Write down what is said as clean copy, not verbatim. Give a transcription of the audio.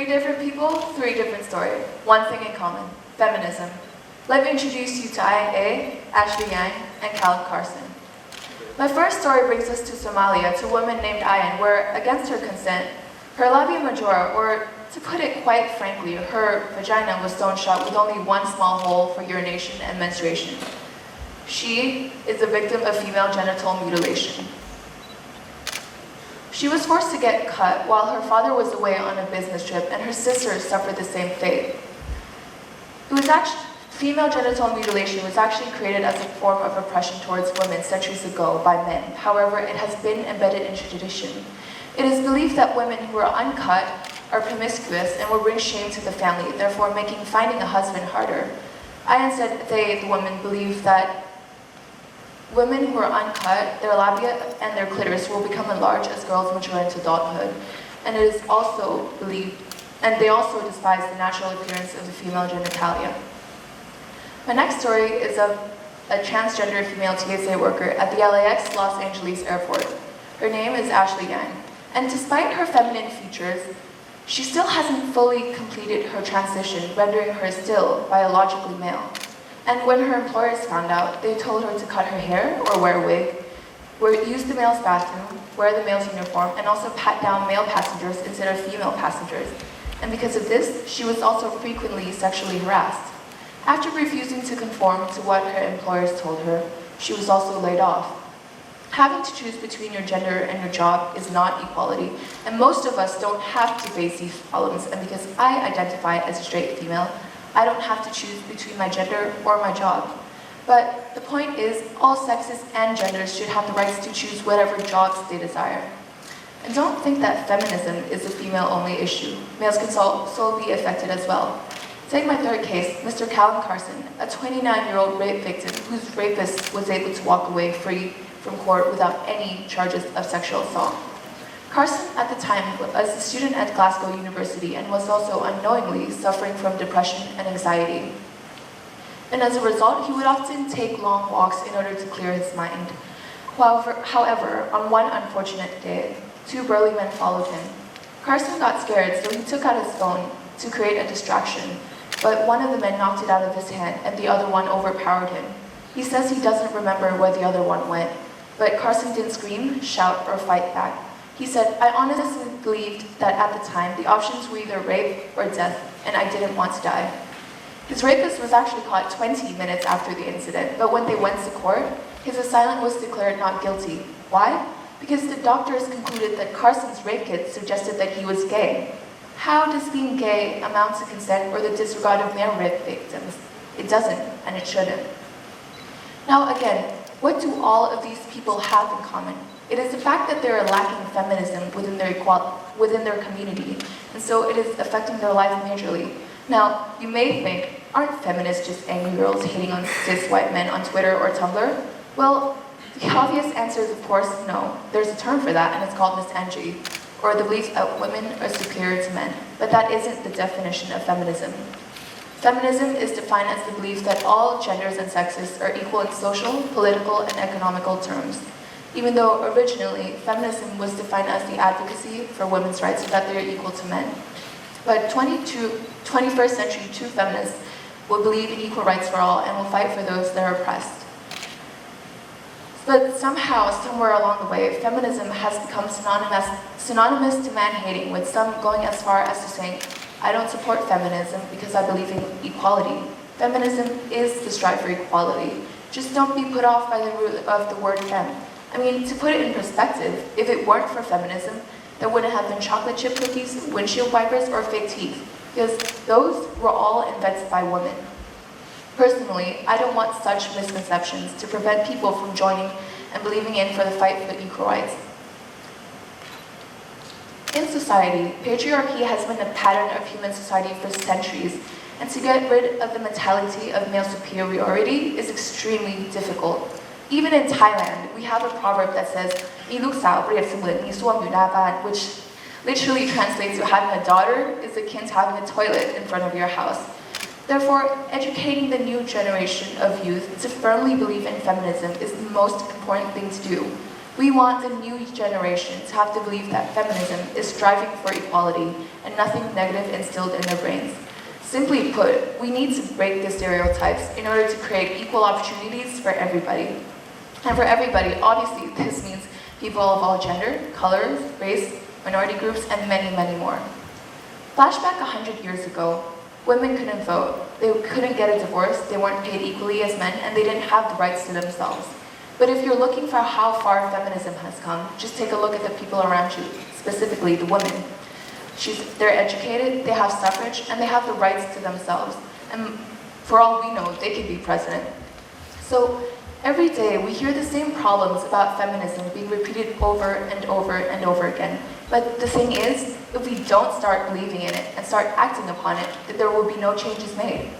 3 different people, 3 different stories. One thing in common, feminism. Let me introduce you to Ayan A, Ashley Yang, and Callum Carson. My first story brings us to Somalia, to a woman named Ayan, where, against her consent, her labia majora, or to put it quite frankly, her vagina was sewn shut with only one small hole for urination and menstruation. She is a victim of female genital mutilation. She was forced to get cut while her father was away on a business trip, and her sister suffered the same fate. Female genital mutilation was actually created as a form of oppression towards women centuries ago by men. However, it has been embedded into tradition. It is believed that women who are uncut are promiscuous and will bring shame to the family, therefore making finding a husband harder. Ayan said they, the women, believe that women who are uncut, their labia and their clitoris will become enlarged as girls mature into adulthood. And it is also believed, and they also despise the natural appearance of the female genitalia. My next story is of a transgender female TSA worker at the LAX Los Angeles airport. Her name is Ashley Yang, and despite her feminine features, she still hasn't fully completed her transition, rendering her still biologically male. And when her employers found out, they told her to cut her hair or wear a wig, use the male's bathroom, wear the male's uniform, and also pat down male passengers instead of female passengers. And because of this, she was also frequently sexually harassed. After refusing to conform to what her employers told her, she was also laid off. Having to choose between your gender and your job is not equality, and most of us don't have to face these problems, and because I identify as a straight female, I don't have to choose between my gender or my job. But the point is, all sexes and genders should have the rights to choose whatever jobs they desire. And don't think that feminism is a female-only issue. Males can also be affected as well. Take my third case, Mr. Callum Carson, a 29-year-old rape victim whose rapist was able to walk away free from court without any charges of sexual assault. Carson, at the time, was a student at Glasgow University and was also unknowingly suffering from depression and anxiety. And as a result, he would often take long walks in order to clear his mind. However, on one unfortunate day, 2 burly men followed him. Carson got scared, so he took out his phone to create a distraction, but one of the men knocked it out of his hand and the other one overpowered him. He says he doesn't remember where the other one went, but Carson didn't scream, shout, or fight back. He said, "I honestly believed that at the time, the options were either rape or death, and I didn't want to die." His rapist was actually caught 20 minutes after the incident, but when they went to court, his assailant was declared not guilty. Why? Because the doctors concluded that Carson's rape kit suggested that he was gay. How does being gay amount to consent or the disregard of male rape victims? It doesn't, and it shouldn't. Now again, what do all of these people have in common? It is the fact that they are lacking feminism within their community, and so it is affecting their life majorly. Now, you may think, aren't feminists just angry girls hating on cis white men on Twitter or Tumblr? Well, the obvious answer is, of course, no. There's a term for that, and it's called misandry, or the belief that women are superior to men. But that isn't the definition of feminism. Feminism is defined as the belief that all genders and sexes are equal in social, political, and economical terms. Even though originally, feminism was defined as the advocacy for women's rights so that they are equal to men. But 21st century true feminists will believe in equal rights for all and will fight for those that are oppressed. But somehow, somewhere along the way, feminism has become synonymous to man-hating, with some going as far as to saying, "I don't support feminism because I believe in equality." Feminism is the strive for equality. Just don't be put off by the root of the word fem. I mean, to put it in perspective, if it weren't for feminism, there wouldn't have been chocolate chip cookies, windshield wipers, or fake teeth, because those were all invented by women. Personally, I don't want such misconceptions to prevent people from joining and believing in for the fight for equal rights. In society, patriarchy has been a pattern of human society for centuries, and to get rid of the mentality of male superiority is extremely difficult. Even in Thailand, we have a proverb that says, "มีลูกสาวเปรียบเสมือนมีส้วมอยู่หน้าบ้าน," which literally translates to having a daughter is akin to having a toilet in front of your house. Therefore, educating the new generation of youth to firmly believe in feminism is the most important thing to do. We want the new generation to have to believe that feminism is striving for equality and nothing negative instilled in their brains. Simply put, we need to break the stereotypes in order to create equal opportunities for everybody. And for everybody, obviously, this means people of all gender, colors, race, minority groups, and many, many more. Flashback 100 years ago, women couldn't vote, they couldn't get a divorce, they weren't paid equally as men, and they didn't have the rights to themselves. But if you're looking for how far feminism has come, just take a look at the people around you, specifically the women. They're educated, they have suffrage, and they have the rights to themselves. And for all we know, they could be president. So every day we hear the same problems about feminism being repeated over and over and over again. But the thing is, if we don't start believing in it and start acting upon it, then there will be no changes made.